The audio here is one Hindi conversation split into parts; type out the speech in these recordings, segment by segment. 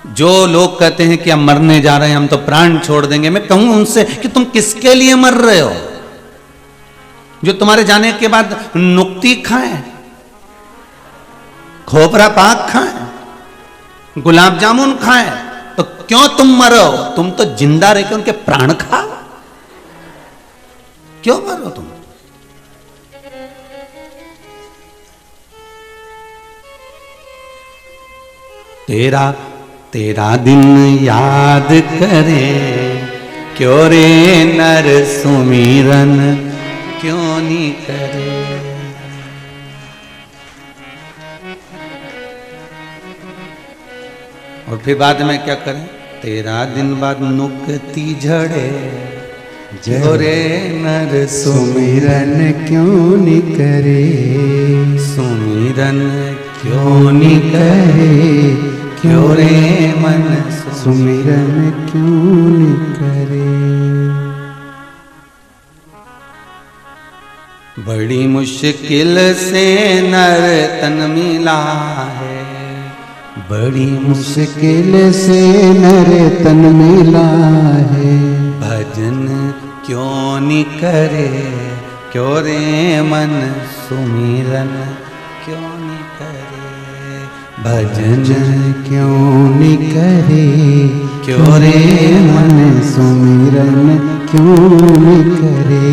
जो लोग कहते हैं कि हम मरने जा रहे हैं, हम तो प्राण छोड़ देंगे, मैं कहूं उनसे कि तुम किसके लिए मर रहे हो? जो तुम्हारे जाने के बाद नुक्ती खाएं, खोपरा पाक खाएं, गुलाब जामुन खाएं, तो क्यों तुम मरो? तुम तो जिंदा रह के उनके प्राण खाओ, क्यों मरो तुम? तेरा तेरा दिन याद करे, क्यों रे नर सुमिरन क्यों नहीं करे? और फिर बाद में क्या करें? तेरा दिन बाद नुक्ति झड़े, जो रे नर सुमिरन क्यों नहीं करे, सुमिरन क्यों नहीं करे, क्यों रे मन सुमिरन क्यों नहीं करे। बड़ी मुश्किल से नर तन मिला है, बड़ी मुश्किल से नर तन मिला है, भजन क्यों नहीं करे, क्यों रे मन सुमिरन क्यों नहीं करे? भजन क्यों नहीं करे, क्यों रे मन सुमिरन क्यों नहीं करे।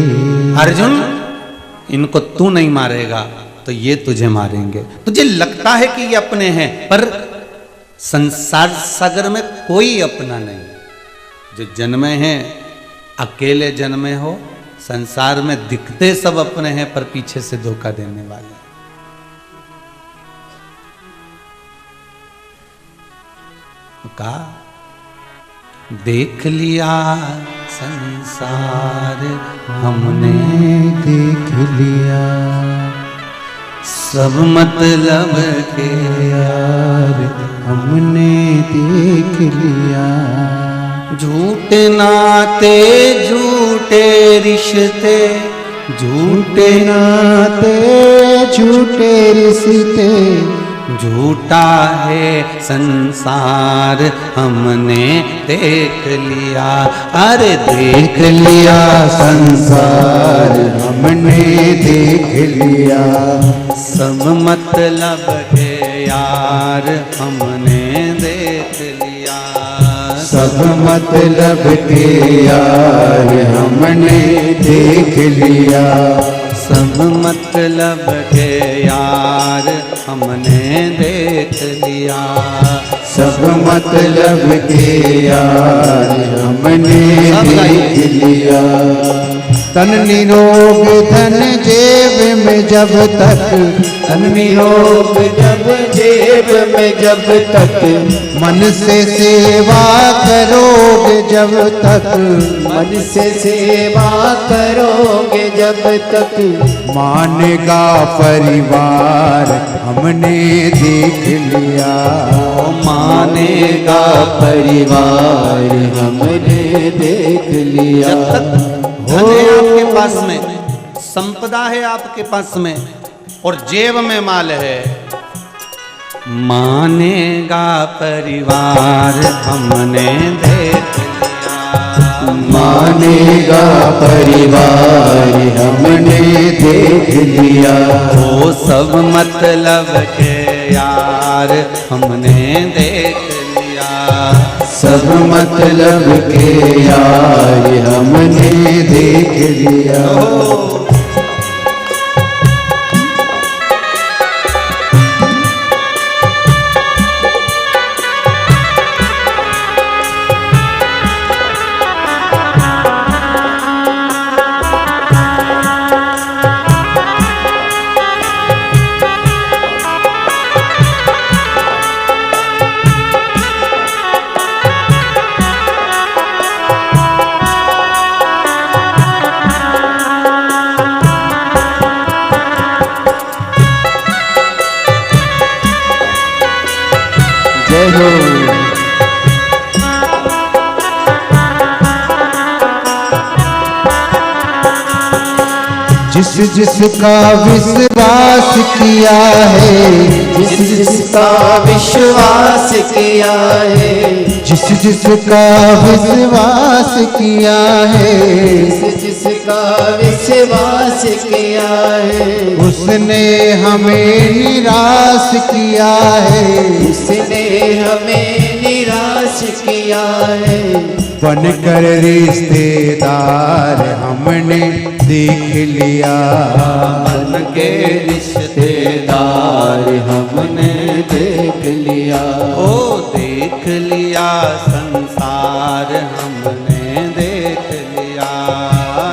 अर्जुन, इनको तू नहीं मारेगा तो ये तुझे मारेंगे। तुझे लगता है कि ये अपने हैं, पर संसार सागर में कोई अपना नहीं। जो जन्मे हैं अकेले जन्मे हो, संसार में दिखते सब अपने हैं पर पीछे से धोखा देने वाले। का देख लिया संसार हमने, देख लिया सब मतलब के यार हमने देख लिया। झूठे नाते झूठे रिश्ते, झूठे नाते झूठे रिश्ते, झूठा है संसार हमने देख लिया। अरे देख लिया संसार हमने देख लिया। सब मतलब के यार हमने देख लिया। सब मतलब के यार हमने देख लिया। सब मतलब के यार हमने देख लिया। सब मतलब के यार हमने देख लिया। तन निरोग धन जेब में जब तक, तन निरोग जब जेब में जब तक, मन से सेवा करोगे जब तक, मन से सेवा करोगे जब तक, मानेगा परिवार हमने देख लिया। मानेगा परिवार हमने देख लिया। धन है आपके पास में, संपदा है आपके पास में, और जेब में माल है, मानेगा परिवार हमने देख लिया। मानेगा परिवार हमने देख लिया। वो सब मतलब के यार हमने देख लिया। सब मतलब के यार हमने देख लिया। जिस जिसका विश्वास किया है, जिस जिसका विश्वास किया है, जिस जिसका विश्वास किया है, जिस जिसका विश्वास किया है, उसने हमें निराश किया है, उसने हमें निराश किया है। बनकर रिश्तेदार हमने देख लिया, बन के रिश्तेदार हमने देख लिया। ओ देख लिया संसार हमने देख लिया,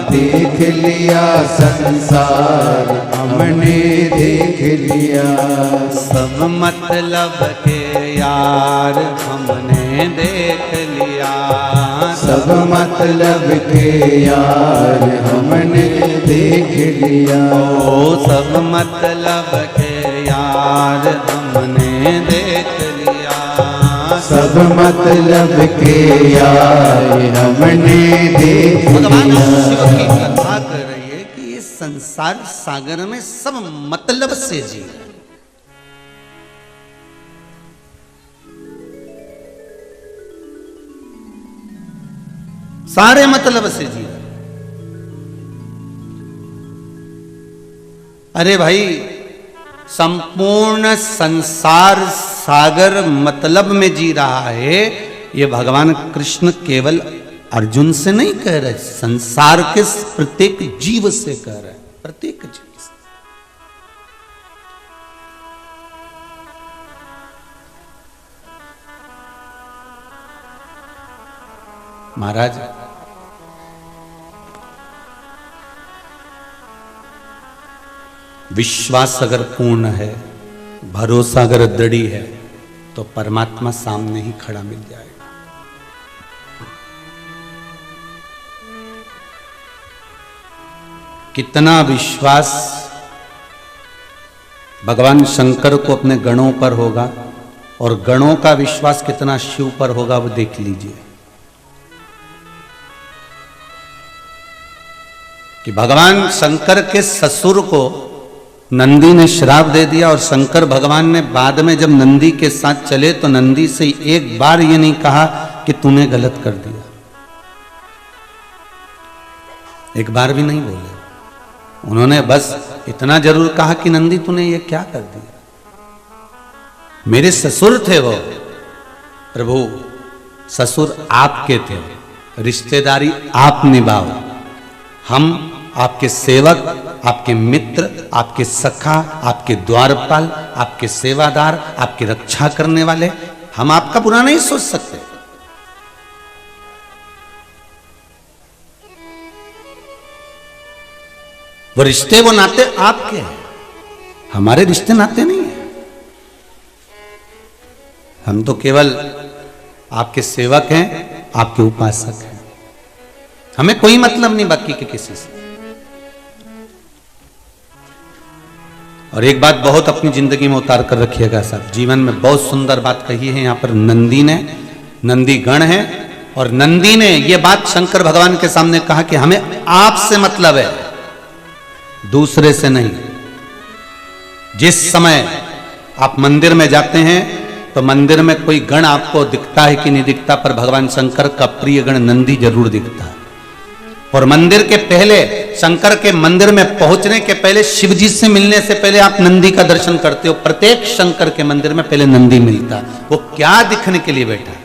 देख लिया संसार हमने देख लिया, सब मतलब के यार हमने देख लिया, सब मतलब के यार हमने देख लिया, ओ सब मतलब के यार हमने देख लिया, सब मतलब के यार हमने देख भगवान शिव की लिया। कथा कर रही है कि ये संसार सागर में सब मतलब से जी रहे हैं। सारे मतलब से जी रहे हैं। अरे भाई, संपूर्ण संसार सागर मतलब में जी रहा है, ये भगवान कृष्ण केवल अर्जुन से नहीं कह रहे, संसार के प्रत्येक जीव से कह रहे, प्रत्येक जीव से। महाराज, विश्वास अगर पूर्ण है, भरोसा अगर दृढ़ी है, तो परमात्मा सामने ही खड़ा मिल जाएगा। कितना विश्वास भगवान शंकर को अपने गणों पर होगा और गणों का विश्वास कितना शिव पर होगा, वो देख लीजिए कि भगवान शंकर के ससुर को नंदी ने श्राप दे दिया और शंकर भगवान ने बाद में जब नंदी के साथ चले तो नंदी से एक बार ये नहीं कहा कि तूने गलत कर दिया, एक बार भी नहीं बोले। उन्होंने बस इतना जरूर कहा कि नंदी तूने ये क्या कर दिया, मेरे ससुर थे वो। प्रभु, ससुर आपके थे, रिश्तेदारी आप निभाओ, हम आपके सेवक, आपके मित्र, आपके सखा, आपके द्वारपाल, आपके सेवादार, आपकी रक्षा करने वाले, हम आपका बुरा नहीं सोच सकते। वो रिश्ते, वो नाते आपके हैं, हमारे रिश्ते नाते नहीं है। हम तो केवल आपके सेवक हैं, आपके उपासक हैं, हमें कोई मतलब नहीं बाकी के किसी से। और एक बात बहुत अपनी जिंदगी में उतार कर रखिएगा साहब, जीवन में बहुत सुंदर बात कही है यहां पर नंदी ने, नंदी गण है, और नंदी ने यह बात शंकर भगवान के सामने कहा कि हमें आपसे मतलब है, दूसरे से नहीं। जिस समय आप मंदिर में जाते हैं तो मंदिर में कोई गण आपको दिखता है कि नहीं दिखता, पर भगवान शंकर का प्रिय गण नंदी जरूर दिखता है। और मंदिर के पहले, शंकर के मंदिर में पहुंचने के पहले, शिव जी से मिलने से पहले आप नंदी का दर्शन करते हो। प्रत्येक शंकर के मंदिर में पहले नंदी मिलता। वो क्या दिखने के लिए बैठा है,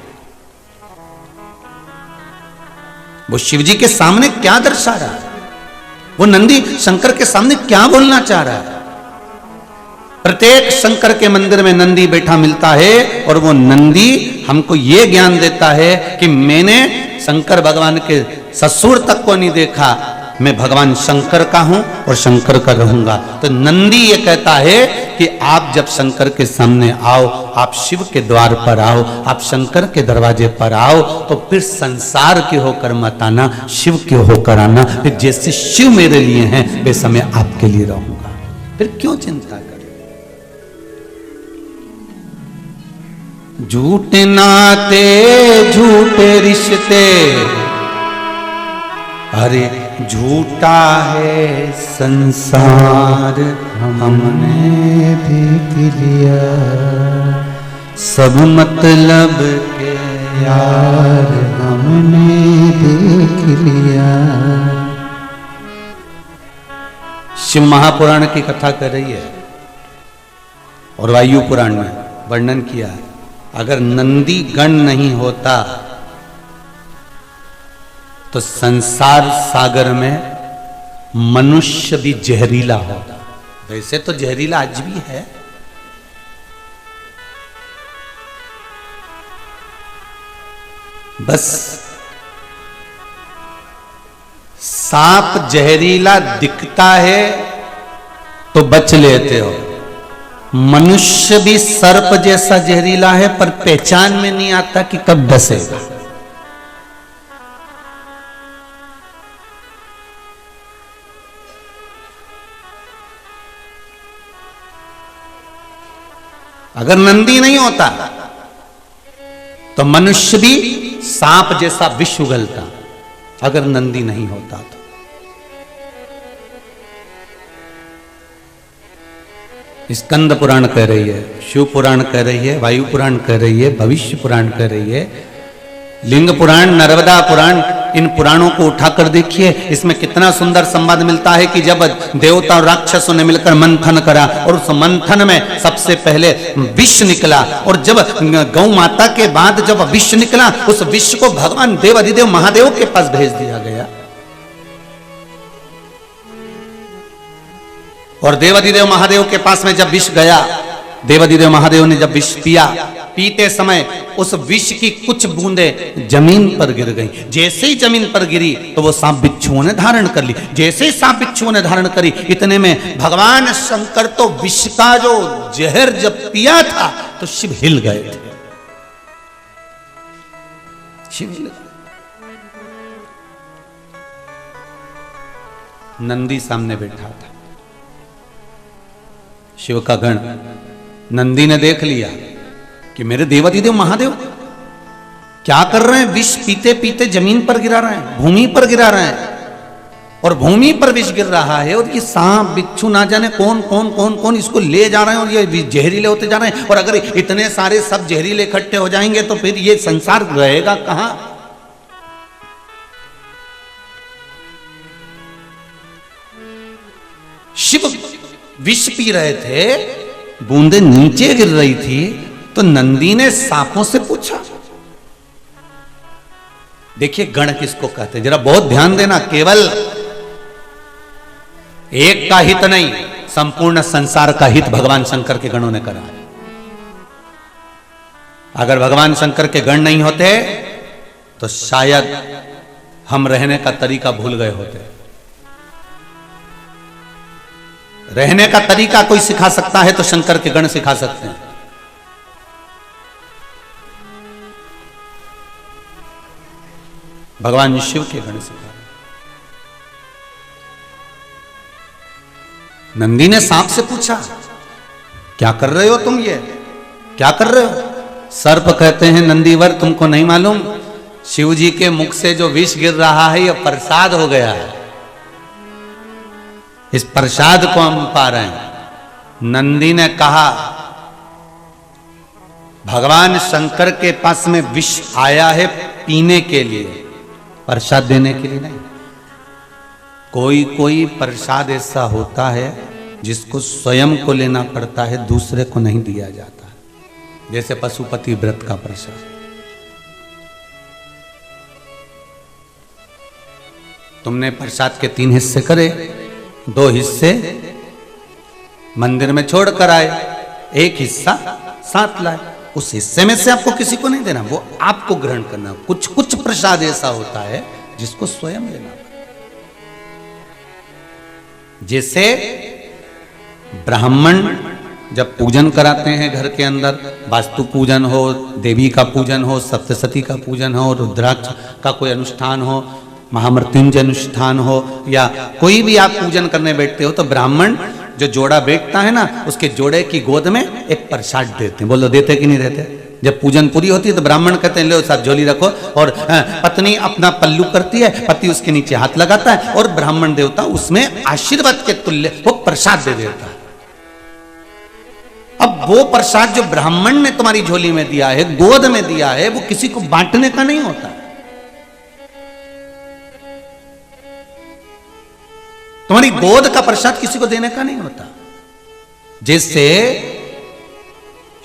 वो शिव जी के सामने क्या दर्शा रहा है, वो नंदी शंकर के सामने क्या बोलना चाह रहा है। प्रत्येक शंकर के मंदिर में नंदी बैठा मिलता है, और वो नंदी हमको ये ज्ञान देता है कि मैंने शंकर भगवान के ससुर तक को नहीं देखा, मैं भगवान शंकर का हूं और शंकर का रहूंगा। तो नंदी ये कहता है कि आप जब शंकर के सामने आओ, आप शिव के द्वार पर आओ, आप शंकर के दरवाजे पर आओ, तो फिर संसार के होकर मत आना, शिव के होकर आना। फिर जैसे शिव मेरे लिए हैं वैसा मैं आपके लिए रहूंगा। फिर क्यों चिंता करें। झूठे नाते झूठे रिश्ते, अरे झूठा है संसार हमने देख लिया सब मतलब के यार हमने देख लिया। शिव महापुराण की कथा कर रही है और वायु पुराण में वर्णन किया है, अगर नंदी गण नहीं होता तो संसार सागर में मनुष्य भी जहरीला होता। वैसे तो जहरीला आज भी है, बस सांप जहरीला दिखता है तो बच लेते हो, मनुष्य भी सर्प जैसा जहरीला है पर पहचान में नहीं आता कि कब डसेगा। अगर नंदी नहीं होता तो मनुष्य भी सांप जैसा विष उगलता, अगर नंदी नहीं होता तो। स्कंद पुराण कह रही है, शिव पुराण कह रही है, वायु पुराण कह रही है, भविष्य पुराण कह रही है, लिंग पुराण, नर्मदा पुराण, इन पुराणों को उठाकर देखिए, इसमें कितना सुंदर संवाद मिलता है कि जब देवता और राक्षसों ने मिलकर मंथन करा और उस मंथन में सबसे पहले विष निकला, और जब गौ माता के बाद जब विष निकला उस विष को भगवान देवाधिदेव महादेव के पास भेज दिया गया, और देवाधिदेव महादेव के पास में जब विष गया, देवाधिदेव महादेव ने जब विष पिया, पीते समय उस विष की कुछ बूंदें जमीन पर गिर गईं। जैसे ही जमीन पर गिरी तो वो सांप बिच्छुओं ने धारण कर ली। जैसे ही सांप बिच्छुओं ने धारण करी, इतने में भगवान शंकर तो विष का जो जहर जब पिया था तो शिव हिल गए थे। शिव हिल गए। नंदी सामने बैठा था, शिव का गण। नंदी ने देख लिया कि मेरे देवाधिदेव महादेव क्या कर रहे हैं, विष पीते पीते जमीन पर गिरा रहे हैं, भूमि पर गिरा रहे हैं, और भूमि पर विष गिर रहा है, और ये सांप बिच्छू ना जाने कौन कौन कौन कौन इसको ले जा रहे हैं, और ये जहरीले होते जा रहे हैं, और अगर इतने सारे सब जहरीले इकट्ठे हो जाएंगे तो फिर ये संसार रहेगा कहां। शिव विष पी रहे थे, बूंदे नीचे गिर रही थी, तो नंदी ने सांपों से पूछा। देखिए गण किसको कहते हैं, जरा बहुत ध्यान देना, केवल एक का हित नहीं, संपूर्ण संसार का हित भगवान शंकर के गणों ने करा। अगर भगवान शंकर के गण नहीं होते तो शायद हम रहने का तरीका भूल गए होते। रहने का तरीका कोई सिखा सकता है तो शंकर के गण सिखा सकते हैं। भगवान शिव के गण सिखा। नंदी ने सांप से पूछा, क्या कर रहे हो तुम, ये क्या कर रहे हो। सर्प कहते हैं, नंदीवर तुमको नहीं मालूम, शिव जी के मुख से जो विष गिर रहा है यह प्रसाद हो गया है, इस प्रसाद को हम पा रहे हैं। नंदी ने कहा, भगवान शंकर के पास में विष आया है पीने के लिए, प्रसाद देने के लिए नहीं। कोई कोई प्रसाद ऐसा होता है जिसको स्वयं को लेना पड़ता है, दूसरे को नहीं दिया जाता, जैसे पशुपति व्रत का प्रसाद। तुमने प्रसाद के 3 हिस्से करे, 2 हिस्से मंदिर में छोड़कर आए, 1 हिस्सा साथ लाए, उस हिस्से में से आपको किसी को नहीं देना, वो आपको ग्रहण करना। कुछ कुछ प्रसाद ऐसा होता है जिसको स्वयं लेना। जैसे ब्राह्मण जब पूजन कराते हैं घर के अंदर, वास्तु पूजन हो, देवी का पूजन हो, सप्तशती का पूजन हो, रुद्राक्ष का कोई अनुष्ठान हो, महामृत्युंजय अनुष्ठान हो, या कोई भी आप पूजन करने बैठते हो तो ब्राह्मण जो जोड़ा बैठता है ना, उसके जोड़े की गोद में एक प्रसाद देते हैं। बोलो देते कि नहीं देते? जब पूजन पूरी होती है तो ब्राह्मण कहते हैं लो साथ झोली रखो, और पत्नी अपना पल्लू करती है, पति उसके नीचे हाथ लगाता है और ब्राह्मण देवता उसमें आशीर्वाद के तुल्य वो प्रसाद दे देता है। अब वो प्रसाद जो ब्राह्मण ने तुम्हारी झोली में दिया है, गोद में दिया है, वो किसी को बांटने का नहीं होता। तुम्हारी गोद का प्रसाद किसी को देने का नहीं होता। जैसे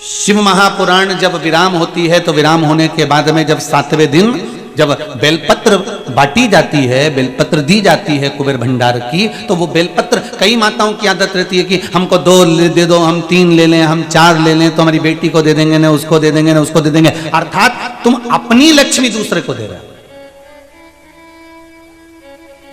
शिव महापुराण जब विराम होती है तो विराम होने के बाद में जब 7वें दिन जब बेलपत्र बांटी जाती है, बेलपत्र दी जाती है कुबेर भंडार की, तो वो बेलपत्र कई माताओं की आदत रहती है कि हमको 2 दे दो, हम 3 ले लें, हम 4 ले लें, तो हमारी बेटी को दे देंगे ना, उसको दे देंगे ना, उसको दे देंगे। अर्थात तुम अपनी लक्ष्मी दूसरे को दे रहे हो।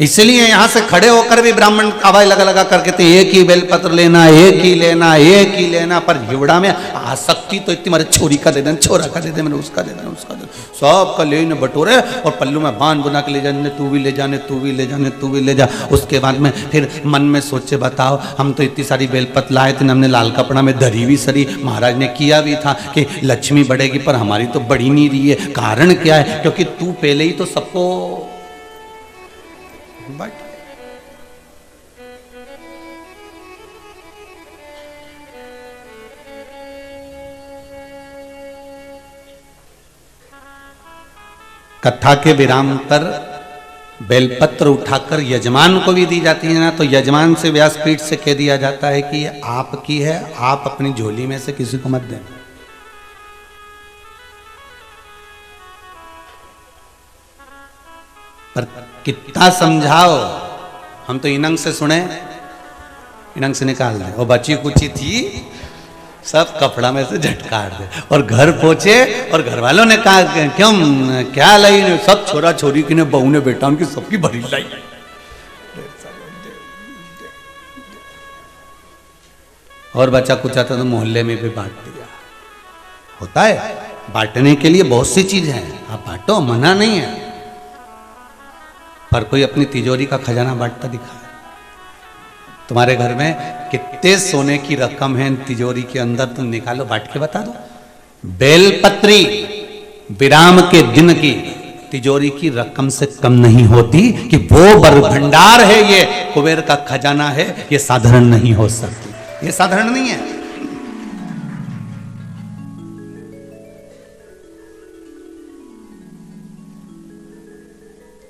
इसलिए यहां से खड़े होकर भी ब्राह्मण आवाज लगा लगा कर कहते हैं एक ही बेलपत्र लेना, एक ही लेना, एक ही लेना। पर हिवड़ा में आसक्ति तो इतनी, मेरे छोरी का दे देना, छोरा का दे दे, मैंने उसका दे देना, उसका दे, सब का लेने बटोरे और पल्लू में बांध बुना के ले जाने, तू भी ले जाने, तू भी ले जाने, तू भी ले जा। उसके बाद में फिर मन में सोचे बताओ, हम तो इतनी सारी बेलपत्र लाए थे, हमने लाल कपड़ा में धरी भी सरी, महाराज ने किया भी था कि लक्ष्मी बढ़ेगी, पर हमारी तो बढ़ी नहीं रही है। कारण क्या है? क्योंकि तू पहले ही तो सबको बट कथा के विराम पर बेलपत्र उठाकर यजमान को भी दी जाती है ना, तो यजमान से व्यासपीठ से कह दिया जाता है कि ये आपकी है, आप अपनी झोली में से किसी को मत देना। पर कितना समझाओ, हम तो इनंग से सुने, इनंग से निकाल दे, और बची कुची थी सब कपड़ा में से झटकार दे, और घर पहुंचे और घर वालों ने कहा क्यों क्या लाई, सब छोरा छोरी की ने, बहू ने, बेटा उनकी सबकी भरी लाई। और बचा कुछ आता तो मोहल्ले में भी बांट दिया। होता है, बांटने के लिए बहुत सी चीज है, आप बांटो, मना नहीं है, पर कोई अपनी तिजोरी का खजाना बांटता दिखा है? तुम्हारे घर में कितने सोने की रकम है तिजोरी के अंदर, तुम निकालो, बांट के बता दो। बेलपत्री विराम के दिन की तिजोरी की रकम से कम नहीं होती कि वो बर भंडार है, ये कुबेर का खजाना है, ये साधारण नहीं हो सकती, ये साधारण नहीं है।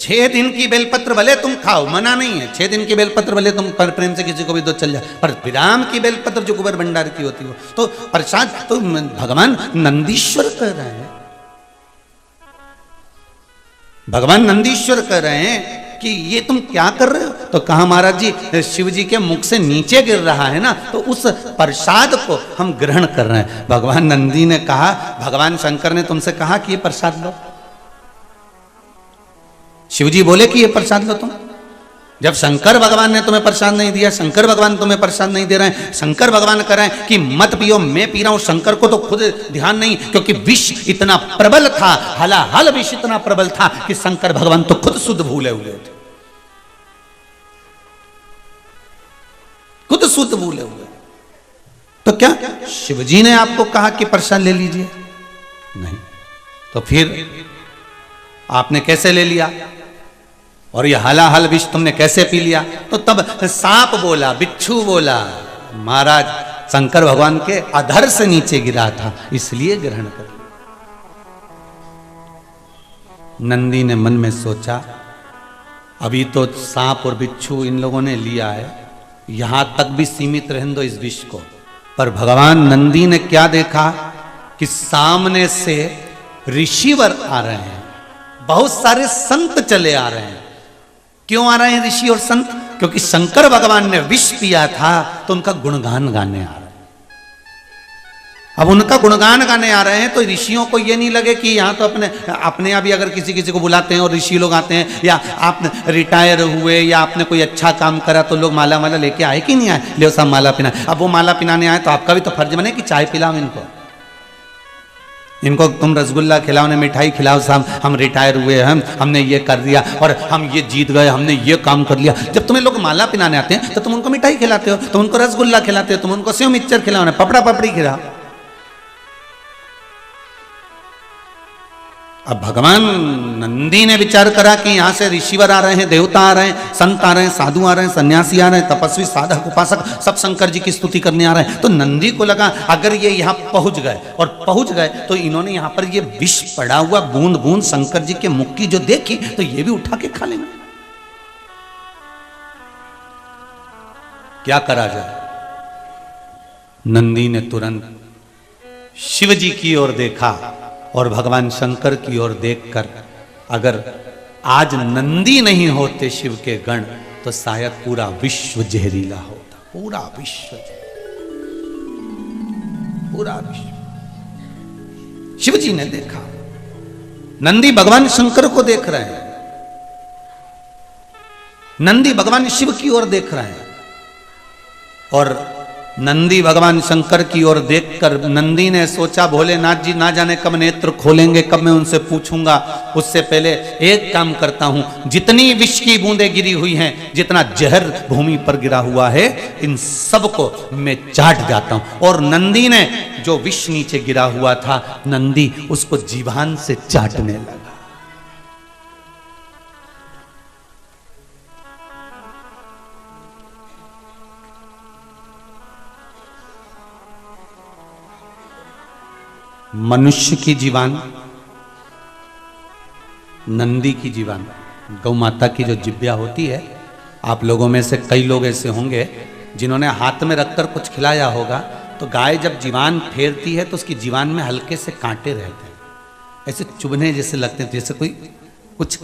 6 दिन की बेलपत्र भले तुम खाओ, मना नहीं है, 6 दिन की बेलपत्र भले तुम पर प्रेम से किसी को भी दो, चल जाए, पर विराम की बेलपत्र जो कुबेर भंडार की होती हो तो प्रसाद तो भगवान नंदीश्वर कह रहे हैं, भगवान नंदीश्वर कह रहे हैं कि ये तुम क्या कर रहे हो? तो कहा महाराज जी शिव जी के मुख से नीचे गिर रहा है ना, तो उस प्रसाद को हम ग्रहण कर रहे हैं। भगवान नंदी ने कहा, भगवान शंकर ने तुमसे कहा कि ये प्रसाद लो। शिव जी बोले कि ये प्रसाद लो तुम। जब शंकर भगवान ने तुम्हें प्रसाद नहीं दिया, शंकर भगवान तुम्हें प्रसाद नहीं दे रहे हैं, शंकर भगवान कह रहे हैं कि मत पियो, मैं पी रहा हूं। शंकर को तो खुद ध्यान नहीं, क्योंकि विष इतना प्रबल था, हलाहल विष इतना प्रबल था कि शंकर भगवान तो खुद शुद्ध भूले हुए थे, खुद शुद्ध भूले हुए। तो क्या शिव जी ने आपको कहा कि प्रसाद ले लीजिए? नहीं। तो फिर आपने कैसे ले लिया? और ये हलाहल विष तुमने कैसे पी लिया? तो तब सांप बोला, बिच्छू बोला, महाराज शंकर भगवान के अधर से नीचे गिरा था, इसलिए ग्रहण कर लिया। नंदी ने मन में सोचा, अभी तो सांप और बिच्छू इन लोगों ने लिया है, यहां तक भी सीमित रहने दो इस विष को। पर भगवान नंदी ने क्या देखा कि सामने से ऋषिवर आ रहे हैं, बहुत सारे संत चले आ रहे हैं। क्यों आ रहे हैं ऋषि और संत? क्योंकि शंकर भगवान ने विष पिया था तो उनका गुणगान गाने आ रहे हैं। अब उनका गुणगान गाने आ रहे हैं तो ऋषियों को ये नहीं लगे कि यहाँ तो अपने यहाँ भी अगर किसी को बुलाते हैं और ऋषि लोग आते हैं, या आप रिटायर हुए या आपने कोई अच्छा काम करा तो लोग माला माला लेके आए कि नहीं आए, ले साहब माला पिना। अब वो माला पिनाने आए तो आपका भी तो फर्ज बने कि चाय पिलाओ इनको तुम रसगुल्ला खिलाओ, ने मिठाई खिलाओ, साहब हम रिटायर हुए, हमने ये कर दिया और हम ये जीत गए, हमने ये काम कर लिया। जब तुम्हें लोग माला पिनाने आते हैं तो तुम उनको मिठाई खिलाते हो, तुम उनको रसगुल्ला खिलाते हो, तुम उनको सेव मिक्सचर खिलाओ, ना पपड़ा पपड़ी खिलाओ। अब भगवान नंदी ने विचार करा कि यहां से ऋषिवर आ रहे हैं, देवता आ रहे हैं, संत आ रहे हैं, साधु आ रहे हैं, सन्यासी आ रहे हैं, तपस्वी साधक उपासक सब शंकर जी की स्तुति करने आ रहे हैं। तो नंदी को लगा अगर ये यहां पहुंच गए और पहुंच गए तो इन्होंने यहां पर ये विष पड़ा हुआ बूंद बूंद शंकर जी के मुख की जो देखी तो ये भी उठा के खा लेंगे। क्या करा जाए? नंदी ने तुरंत शिव जी की ओर देखा और भगवान शंकर की ओर देखकर, अगर आज नंदी नहीं होते शिव के गण तो शायद पूरा विश्व जहरीला होता, पूरा विश्व, पूरा विश्व। शिव जी ने देखा, नंदी भगवान शंकर को देख रहे हैं, नंदी भगवान शिव की ओर देख रहे हैं और नंदी भगवान शंकर की ओर देखकर नंदी ने सोचा भोलेनाथ जी ना जाने कब नेत्र खोलेंगे, कब मैं उनसे पूछूंगा। उससे पहले एक काम करता हूं, जितनी विष की बूंदें गिरी हुई हैं, जितना जहर भूमि पर गिरा हुआ है, इन सब को मैं चाट जाता हूं। और नंदी ने जो विष नीचे गिरा हुआ था, नंदी उसको जीभान से चाटने लगा। मनुष्य की जीवान, नंदी की जीवान, गौ माता की जो जिब्या होती है, आप लोगों में से कई लोग ऐसे होंगे जिन्होंने हाथ में रखकर कुछ खिलाया होगा, तो गाय जब जीवान फेरती है तो उसकी जीवान में हल्के से कांटे रहते हैं, ऐसे चुभने जैसे लगते हैं, जैसे कोई कुछ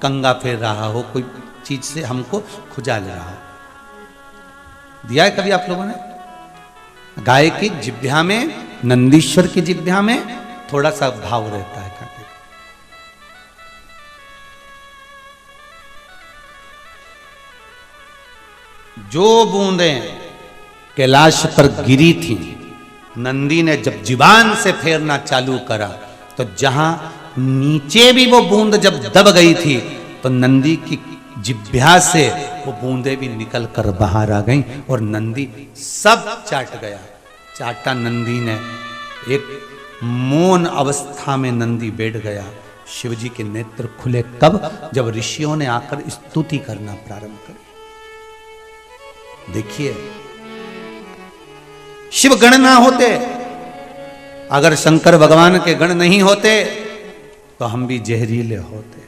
कंगा फेर रहा हो, कोई चीज से हमको खुजा ले रहा हो। दिया है कभी आप लोगों ने? गाय की जिब्या में, नंदीश्वर की जिब्या में थोड़ा सा भाव रहता है कांटे का। जो बूंदें कैलाश पर गिरी थी, नंदी ने जब जीवान से फेरना चालू करा तो जहां नीचे भी वो बूंद जब दब गई थी तो नंदी की जिब्या से वो बूंदें भी निकल कर बाहर आ गईं और नंदी सब चाट गया। चाटा नंदी ने, एक मौन अवस्था में नंदी बैठ गया। शिवजी के नेत्र खुले कब? जब ऋषियों ने आकर स्तुति करना प्रारंभ करी। देखिए, शिव गण ना होते, अगर शंकर भगवान के गण नहीं होते तो हम भी जहरीले होते।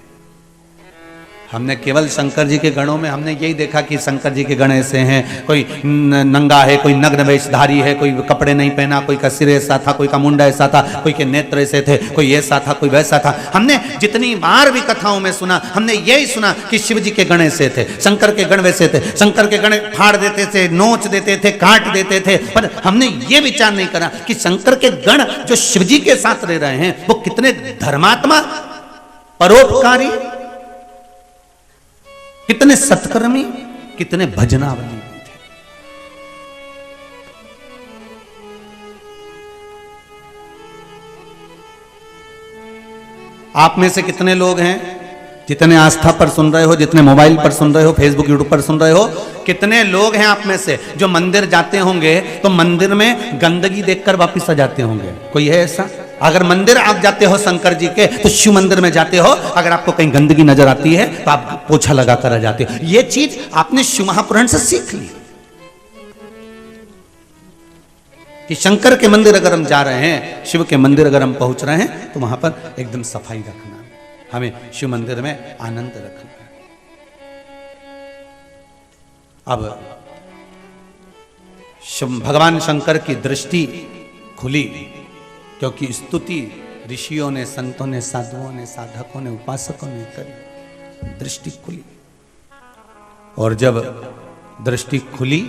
हमने केवल शंकर जी के गणों में हमने यही देखा कि शंकर जी के गण ऐसे हैं, कोई नंगा है, कोई नग्न वेशधारी है, कोई कपड़े नहीं पहना, कोई का सिर ऐसा था, कोई का मुंडा ऐसा था, कोई के नेत्र ऐसे थे, कोई ऐसा था, कोई वैसा था। हमने जितनी बार भी कथाओं में सुना, हमने यही सुना कि शिव जी के गण ऐसे थे, शंकर के गण वैसे थे, शंकर के गण फाड़ देते थे, नोच देते थे, काट देते थे। पर हमने ये विचार नहीं करा कि शंकर के गण जो शिव जी के साथ रह रहे हैं वो कितने धर्मात्मा, परोपकारी, कितने सत्कर्मी, कितने भजनावली भी थे। आप में से कितने लोग हैं जितने आस्था पर सुन रहे हो, जितने मोबाइल पर सुन रहे हो, फेसबुक यूट्यूब पर सुन रहे हो, कितने लोग हैं आप में से जो मंदिर जाते होंगे तो मंदिर में गंदगी देखकर वापस आ जाते होंगे? कोई है ऐसा? अगर मंदिर आप जाते हो शंकर जी के तो शिव मंदिर में जाते हो, अगर आपको कहीं गंदगी नजर आती है तो आप पोछा लगा कर आ जाते हो। ये चीज आपने शिव महापुराण से सीख ली कि शंकर के मंदिर अगर हम जा रहे हैं, शिव के मंदिर अगर हम पहुंच रहे हैं तो वहां पर एकदम सफाई रखना, हमें शिव मंदिर में आनंद रखना है। अब भगवान शंकर की दृष्टि खुली क्योंकि स्तुति ऋषियों ने, संतों ने, साधुओं ने, साधकों ने, उपासकों ने करी, दृष्टि खुली। और जब दृष्टि खुली,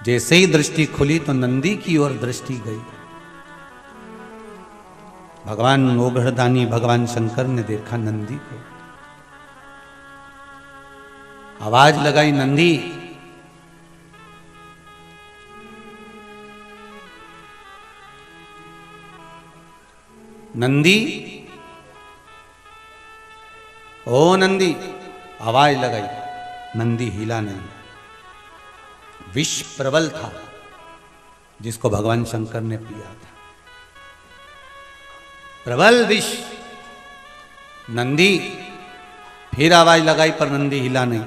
जैसे ही दृष्टि खुली तो नंदी की ओर दृष्टि गई। भगवान ओघड़दानी भगवान शंकर ने देखा नंदी को, आवाज लगाई, नंदी। नंदी, ओ नंदी, आवाज लगाई, नंदी हिला नहीं। विष प्रबल था जिसको भगवान शंकर ने पिया था, प्रबल विष। नंदी फिर आवाज लगाई पर नंदी हिला नहीं।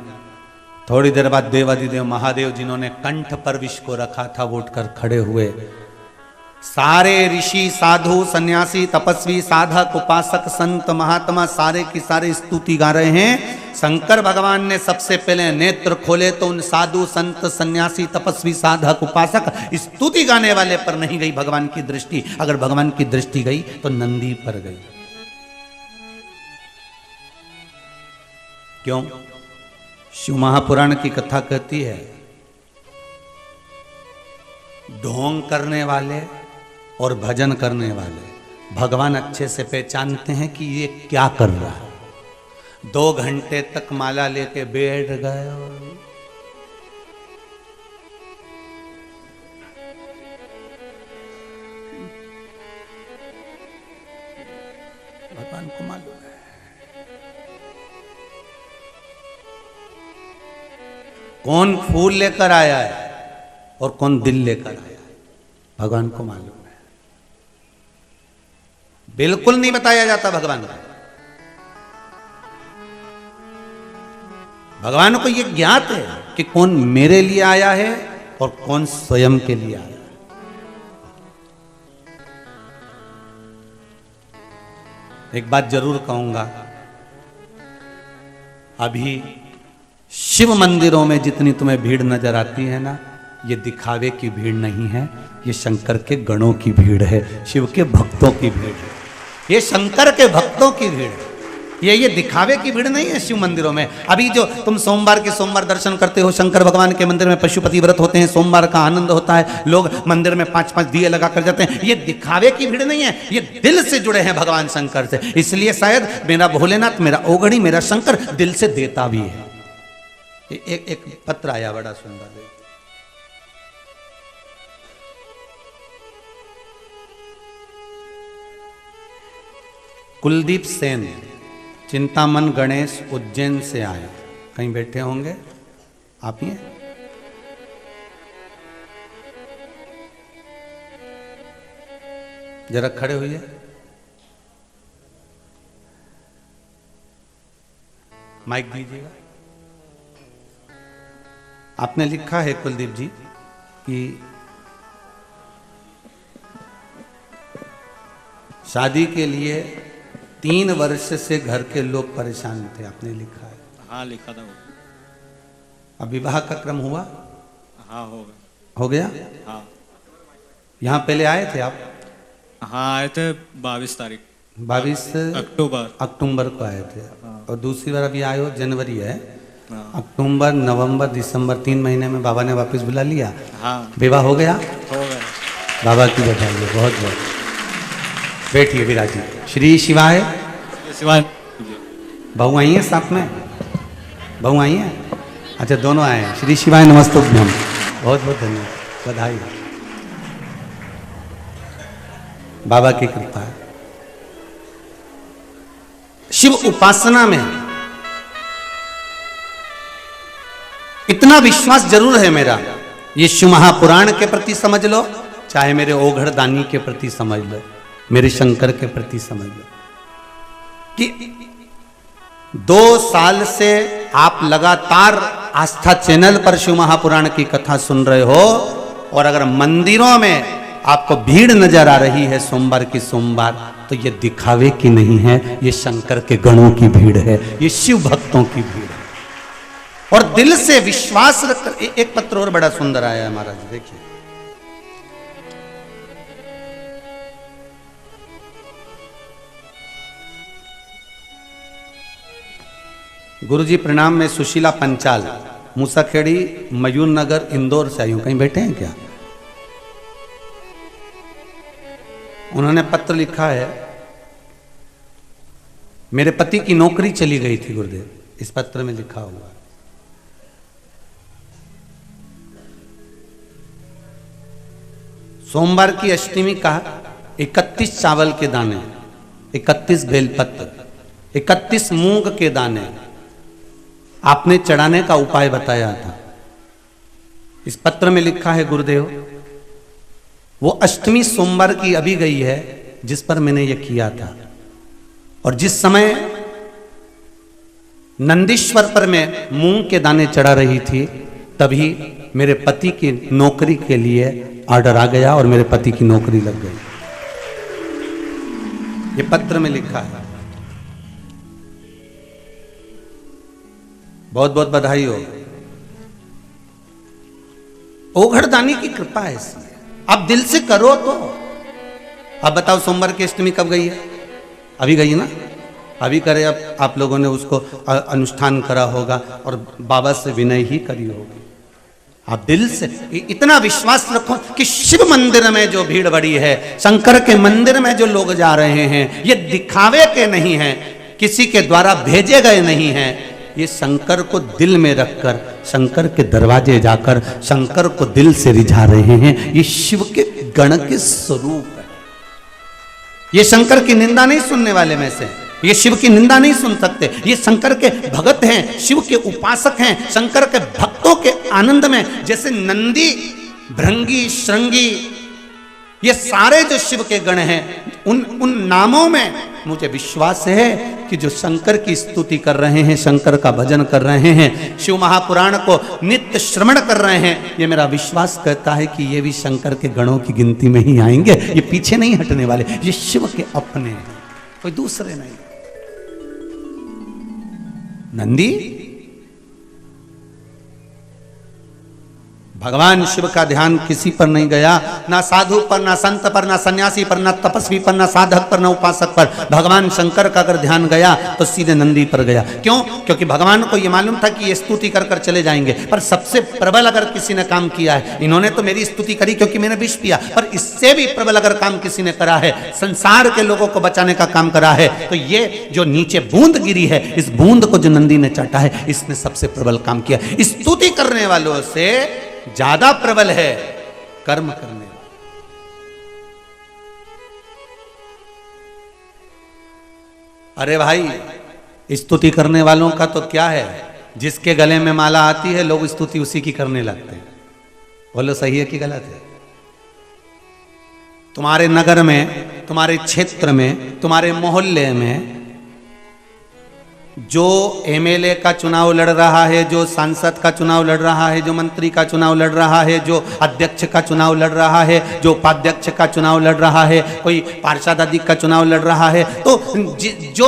थोड़ी देर बाद देवाधिदेव महादेव जिन्होंने कंठ पर विष को रखा था वो उठकर खड़े हुए। सारे ऋषि साधु सन्यासी तपस्वी साधक उपासक संत महात्मा सारे की सारे स्तुति गा रहे हैं। शंकर भगवान ने सबसे पहले नेत्र खोले तो उन साधु संत सन्यासी तपस्वी साधक उपासक स्तुति गाने वाले पर नहीं गई भगवान की दृष्टि। अगर भगवान की दृष्टि गई तो नंदी पर गई। क्यों? शिव महापुराण की कथा कहती है ढोंग करने वाले और भजन करने वाले भगवान अच्छे से पहचानते हैं कि ये क्या कर रहा है। 2 घंटे तक माला लेके बैठ गए भगवान को मालूम है। कौन फूल लेकर आया है और कौन दिल लेकर आया है भगवान को मालूम है। बिल्कुल नहीं बताया जाता भगवान को। भगवान को यह ज्ञात है कि कौन मेरे लिए आया है और कौन स्वयं के लिए आया है। एक बात जरूर कहूंगा, अभी शिव मंदिरों में जितनी तुम्हें भीड़ नजर आती है ना, ये दिखावे की भीड़ नहीं है, ये शंकर के गणों की भीड़ है, शिव के भक्तों की भीड़ है, ये शंकर के भक्तों की भीड़ है। ये दिखावे की भीड़ नहीं है शिव मंदिरों में। अभी जो तुम सोमवार के सोमवार दर्शन करते हो, शंकर भगवान के मंदिर में पशुपति व्रत होते हैं, सोमवार का आनंद होता है, लोग मंदिर में 5-5 दिए लगा कर जाते हैं, ये दिखावे की भीड़ नहीं है, ये दिल से जुड़े हैं भगवान शंकर से। इसलिए शायद मेरा भोलेनाथ, मेरा ओघड़ी, मेरा शंकर दिल से देता भी है। एक पत्र आया बड़ा सुंदर, कुलदीप सेन, चिंतामन गणेश, उज्जैन से आए। कहीं बैठे होंगे आप ही? जरा खड़े होइए। माइक दीजिएगा। आपने लिखा है कुलदीप जी कि शादी के लिए 3 वर्ष से घर के लोग परेशान थे, आपने लिखा है। हाँ लिखा था वो। अब विवाह का क्रम हुआ? हाँ हो गया। हाँ यहाँ पहले आए थे आप? हाँ आए थे 22 तारीख 22 अक्टूबर को आए थे। और दूसरी बार अभी आए हो, जनवरी है। अक्टूबर नवंबर दिसंबर 3 महीने में बाबा ने वापस बुला लिया। हाँ विवाह हो गया? हो गया। बाबा की बधाई, बहुत बहुत। बैठिए विराजी। श्री शिवाय। शिवाय। बहू आई है साथ में? बहू आई है? अच्छा दोनों आए हैं। श्री शिवाय नमस्तुभ्यम। बहुत बहुत धन्यवाद, बधाई। बाबा की कृपा है। शिव उपासना में इतना विश्वास जरूर है मेरा, ये शिव महापुराण के प्रति समझ लो, चाहे मेरे ओघड़ दानी के प्रति समझ लो, मेरे शंकर के प्रति समझ लो, कि 2 साल से आप लगातार आस्था चैनल पर शिव महापुराण की कथा सुन रहे हो, और अगर मंदिरों में आपको भीड़ नजर आ रही है सोमवार की सोमवार, तो ये दिखावे की नहीं है, ये शंकर के गणों की भीड़ है, ये शिव भक्तों की भीड़ है। और दिल से विश्वास रखकर। एक पत्र और बड़ा सुंदर आया है महाराज, देखिए। गुरुजी प्रणाम, मैं सुशीला पंचाल, मूसाखेड़ी, मयूर नगर, इंदौर से आई हूं। कहीं बैठे हैं क्या? उन्होंने पत्र लिखा है, मेरे पति की नौकरी चली गई थी गुरुदेव, इस पत्र में लिखा हुआ। सोमवार की अष्टमी का 31 चावल के दाने, 31 बेलपत्र, 31 मूंग के दाने आपने चढ़ाने का उपाय बताया था। इस पत्र में लिखा है गुरुदेव, वो अष्टमी सोमवार की अभी गई है जिस पर मैंने ये किया था, और जिस समय नंदीश्वर पर मैं मूंग के दाने चढ़ा रही थी, तभी मेरे पति की नौकरी के लिए ऑर्डर आ गया और मेरे पति की नौकरी लग गई। ये पत्र में लिखा है। बहुत बहुत बधाई हो। ओघड़दानी की कृपा है इसलिए आप दिल से करो तो। अब बताओ सोमवार की अष्टमी कब गई है? अभी गई ना? अभी करे। अब आप लोगों ने उसको अनुष्ठान करा होगा और बाबा से विनय ही करी होगी। आप दिल से इतना विश्वास रखो कि शिव मंदिर में जो भीड़ बड़ी है, शंकर के मंदिर में जो लोग जा रहे हैं, ये दिखावे के नहीं हैं, किसी के द्वारा भेजे गए नहीं हैं। ये शंकर को दिल में रखकर, शंकर के दरवाजे जाकर शंकर को दिल से रिझा रहे हैं। ये शिव के गण के स्वरूप है। ये शंकर की निंदा नहीं सुनने वाले में से, ये शिव की निंदा नहीं सुन सकते। ये शंकर के भगत हैं, शिव के उपासक हैं, शंकर के भक्तों के आनंद में। जैसे नंदी, भृंगी, श्रृंगी, ये सारे जो शिव के गण हैं, उन नामों में मुझे विश्वास है कि जो शंकर की स्तुति कर रहे हैं, शंकर का भजन कर रहे हैं, शिव महापुराण को नित्य श्रवण कर रहे हैं, ये मेरा विश्वास कहता है कि ये भी शंकर के गणों की गिनती में ही आएंगे। ये पीछे नहीं हटने वाले। ये शिव के अपने हैं, कोई दूसरे नहीं। नंदी भगवान शिव का ध्यान किसी पर नहीं गया, ना साधु पर, ना संत पर, ना सन्यासी पर, ना तपस्वी पर, ना साधक पर, ना उपासक पर। भगवान शंकर का अगर ध्यान गया तो सीधे नंदी पर गया। क्यों? क्योंकि भगवान को यह मालूम था कि ये स्तुति कर कर चले जाएंगे, पर सबसे प्रबल अगर किसी ने काम किया है, इन्होंने तो मेरी स्तुति करी क्योंकि मैंने विष पिया, पर इससे भी प्रबल अगर काम किसी ने करा है, संसार के लोगों को बचाने का काम करा है, तो ये जो नीचे बूंद गिरी है, इस बूंद को जो नंदी ने चाटा है, इसने सबसे प्रबल काम किया। स्तुति करने वालों से ज्यादा प्रबल है कर्म करने वाला। अरे भाई, स्तुति करने वालों का तो क्या है, जिसके गले में माला आती है लोग स्तुति उसी की करने लगते हैं। बोलो सही है कि गलत है? तुम्हारे नगर में, तुम्हारे क्षेत्र में, तुम्हारे मोहल्ले में जो एमएलए का चुनाव लड़ रहा है, जो सांसद का चुनाव लड़ रहा है, जो मंत्री का चुनाव लड़ रहा है, जो अध्यक्ष का चुनाव लड़ रहा है, जो उपाध्यक्ष का चुनाव लड़ रहा है, कोई पार्षद आदि का चुनाव लड़ रहा है, तो जो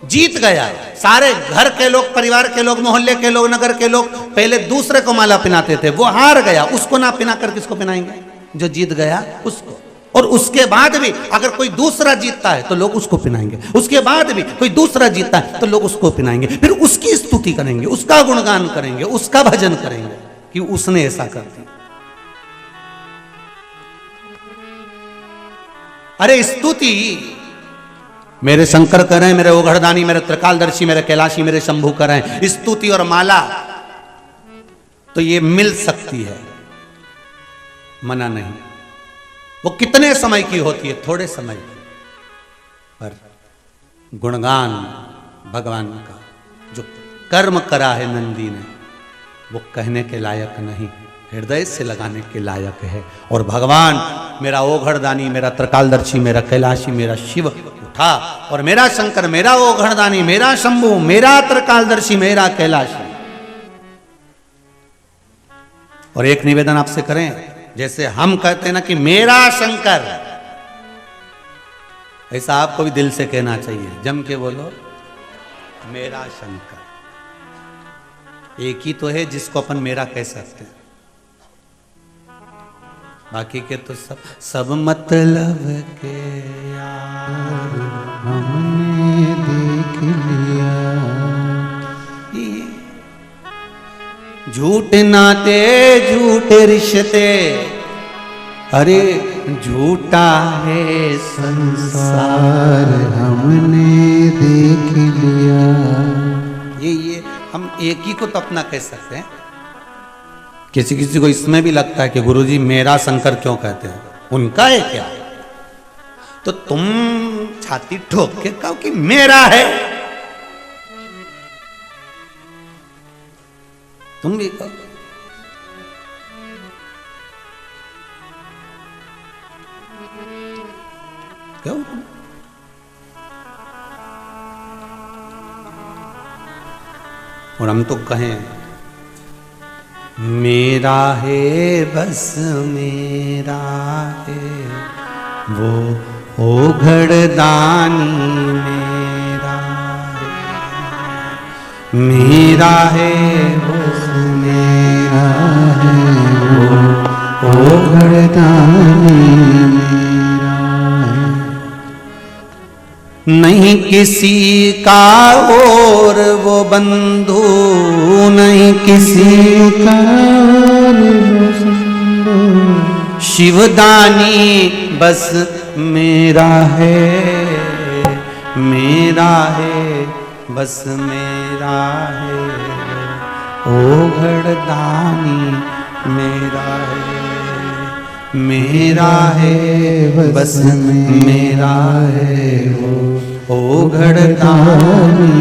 जीत गया, सारे घर के लोग, परिवार के लोग, मोहल्ले के लोग, नगर के लोग पहले दूसरे को माला पहनाते थे। वो हार गया, उसको ना पहना कर किसको पहनाएंगे? जो जीत गया उसको। और उसके बाद भी अगर कोई दूसरा जीतता है तो लोग उसको पहनाएंगे, उसके बाद भी कोई दूसरा जीतता है तो लोग उसको पहनाएंगे, फिर उसकी स्तुति करेंगे, उसका गुणगान करेंगे, उसका भजन करेंगे कि उसने ऐसा कर दिया। अरे स्तुति मेरे शंकर कर रहे हैं, मेरे ओघड़दानी, मेरे त्रिकालदर्शी, मेरे कैलाशी, मेरे शंभू कर रहे हैं। स्तुति और माला तो ये मिल सकती है, मना नहीं। वो कितने समय की होती है? थोड़े समय की। पर गुणगान भगवान का जो कर्म करा है नंदी ने, वो कहने के लायक नहीं, हृदय से लगाने के लायक है। और भगवान मेरा ओघड़दानी, मेरा त्रिकालदर्शी, मेरा कैलाशी, मेरा शिव उठा, और मेरा शंकर, मेरा ओघड़दानी, मेरा शंभू, मेरा त्रिकालदर्शी, मेरा कैलाशी। और एक निवेदन आपसे करें, जैसे हम कहते हैं ना कि मेरा शंकर, ऐसा आपको भी दिल से कहना चाहिए। जम के बोलो, मेरा शंकर। एक ही तो है जिसको अपन मेरा कह सकते हैं, बाकी के तो सब मतलब के यार हमने देख लिया। झूठ नाते झूठे रिश्ते, अरे झूठा है संसार हमने देख लिया। ये हम एक ही को तो अपना कह सकते हैं। किसी किसी को इसमें भी लगता है कि गुरुजी मेरा शंकर क्यों कहते हैं, उनका है क्या? तो तुम छाती ठोक के कहो कि मेरा है, तुम भी कहो। क्यों? और हम तो कहें मेरा है बस मेरा है वो ओघड़दानी मेरा है, मेरा है बस मेरा है वो ओघड़दानी मेरा है। नहीं किसी का और वो बंधु नहीं किसी का और वो संधु, शिवदानी बस मेरा है बस मेरा है ओघड़दानी मेरा है बस मेरा है वो ओघड़दानी